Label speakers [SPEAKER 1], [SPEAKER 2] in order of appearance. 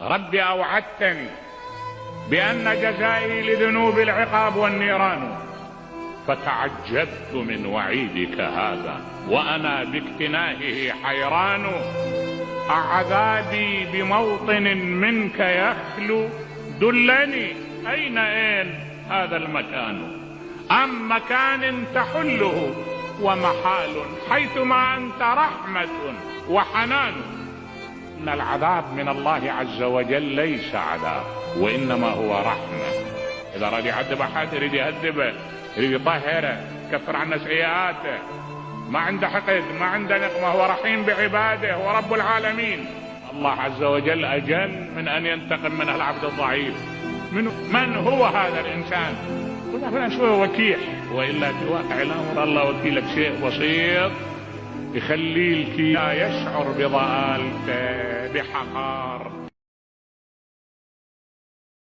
[SPEAKER 1] رب أوعدتني بأن جزائي لذنوب العقاب والنيران، فتعجبت من وعيدك هذا وأنا باكتناهه حيران. أعذابي بموطن منك يخلو، دلني أين هذا المكان، أم مكان تحله ومحال حيثما أنت رحمة وحنان. إن العذاب من الله عز وجل ليس عذاب وإنما هو رحمة. إذا راد يعذب أحد يريد يهذبه، يريد يطهره، يكفر عنا سيئاته، ما عنده حقد، ما عنده نقمة، هو رحيم بعباده، هو رب العالمين. الله عز وجل أجل من أن ينتقم منه العبد الضعيف. من هو هذا الإنسان؟ قلنا فلان شوية وكيح، وإلا في واقع الأمر الله وكيلك شيء بسيط يخليك لا يشعر بضلالته بحقار.